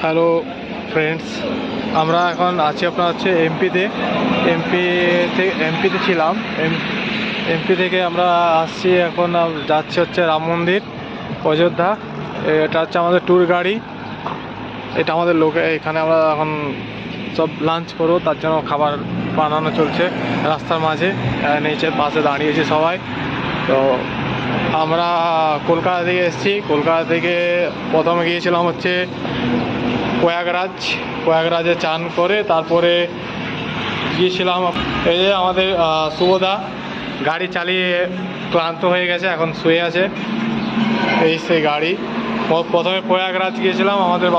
Hello friends, আমরা এখন আছি আপনার হচ্ছে এমপিতে ছিলাম। এমপি থেকে আমরা আসছি, এখন যাচ্ছি হচ্ছে রাম মন্দির অযোধ্যা। এটা হচ্ছে আমাদের ট্যুর গাড়ি, এটা আমাদের এখানে আমরা এখন সব লাঞ্চ করবো, তার জন্য খাবার বানানো চলছে রাস্তার মাঝে। নিচে পাশে দাঁড়িয়েছি সবাই। তো আমরা কলকাতা থেকে এসেছি। কলকাতা থেকে প্রথমে গিয়েছিলাম হচ্ছে প্রয়াগরাজে চান করে তারপরে গিয়েছিলাম। এই যে আমাদের শুভদা গাড়ি চালিয়ে ক্লান্ত হয়ে গেছে, এখন শুয়ে আছে। এই সেই গাড়ি। প্রথমে প্রয়াগরাজ গিয়েছিলাম, আমাদের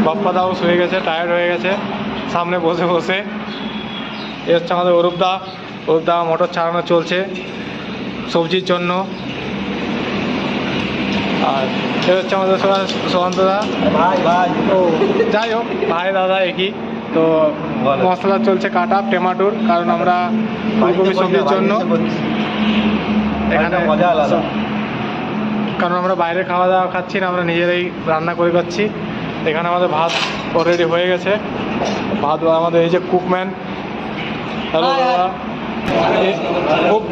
বাপ্পাদাও শুয়ে গেছে, টায়ার্ড হয়ে গেছে সামনে বসে বসে। এ হচ্ছে আমাদের অরূপদা মোটর চালানো চলছে সবজির জন্য। আর এ হচ্ছে আমাদের সুশান্তদা ভাই। তো যাই হোক, ভাই দাদা একই। তো মশলা চলছে কাটা টমেটোর, কারণ আমরা ফুলকপি সবজির জন্য এখানে মজা আলাদা, কারণ আমরা বাইরে খাওয়া দাওয়া খাচ্ছি না, আমরা নিজেরাই রান্না করে খাচ্ছি। এখানে আমাদের ভাত অলরেডি হয়ে গেছে। ভাত আমাদের এই যে কুকম্যান, হ্যালো দাদা, খুব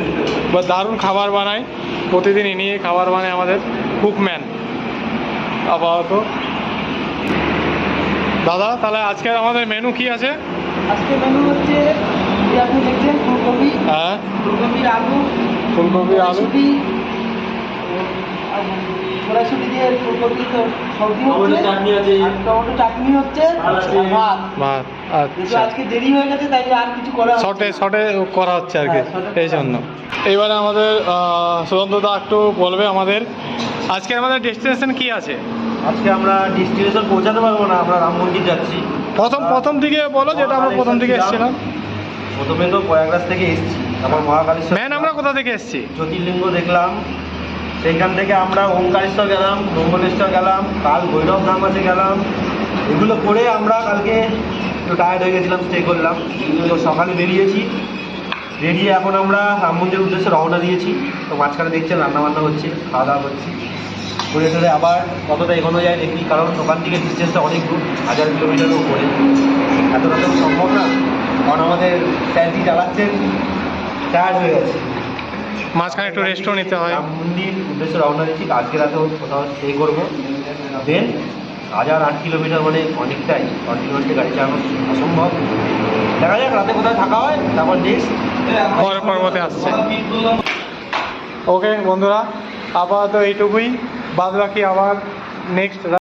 দারুণ খাবার বানায়, প্রতিদিন নিয়ে খাবার বানায় আমাদের কুকম্যান আপাতত। দাদা, তাহলে আজকের আমাদের মেনু কি আছে? আজকে মেনু হচ্ছে আপনি দেখছেন ফুলকপি, হ্যাঁ, ফুলকপি আলু কড়াইশুঁটি দিয়ে ফুলকপি সবজি হচ্ছে, টমেটো চাটনি হচ্ছে, ভাত। আচ্ছা, আজকে দেরি হয়ে গেছে তাই আর কিছু করা শর্টে করা হচ্ছে আর কি, এই জন্য। এইবারে আমাদের সুশান্তদা একটু বলবে আমাদের আজকে আমাদের ডেস্টিনেশন কি আছে। আজকে আমরা ডেস্টিনেশন পৌঁছাতে পারবো না, আমরা রাম মন্দির যাচ্ছি। প্রথম দিকে বলো, যেটা আমরা প্রথম দিকে এসেছিলাম। প্রথমে তো প্রয়াগরাজ থেকে এসেছি, তারপর মহাকালেশ্বর। ম্যান, আমরা কোথা থেকে এসেছি? জ্যোতির্লিঙ্গ দেখলাম, সেইখান থেকে আমরা ওমকারেশ্বর গেলাম, ডম্বলেশ্বর গেলাম, কাল ভৈরব ধাম আছে গেলাম। এগুলো করে আমরা কালকে একটু টায়ার্ড হয়ে গেছিলাম, স্টে করলাম। তো সকালে বেরিয়েছি, এখন আমরা রাম মন্দিরের উদ্দেশ্যে রওনা দিয়েছি। তো মাঝখানে দেখছেন রান্নাবান্না হচ্ছে, খাওয়া দাওয়া করছি। ঘুরে টুরে আবার কতটা এগোনো যায় দেখি, কারণ ওখান থেকে ডিস্টেন্সটা অনেক দূর, 1000 কিলোমিটারের উপরে। এতটা তো সম্ভব না, কারণ আমাদের স্যারজি চালাচ্ছেন, টায়ার্ড হয়ে গেছে। মাঝখানে একটু রেস্টও নিতে হয়। রাম মন্দির উদ্দেশ্যে রওনা দিচ্ছি, আজকে রাতে কোথাও স্টে করবো। দেন 1008 কিলোমিটার মানে অনেকটাই, কন্টিনিউয়াসলি গাড়ি চালানো অসম্ভব। দেখা যাক রাতে কোথায় থাকা হয়, তারপর নেক্সট পরের পর্বতে আসছে। ওকে বন্ধুরা, আপাতত এইটুকুই, বাদ বাকি আবার নেক্সট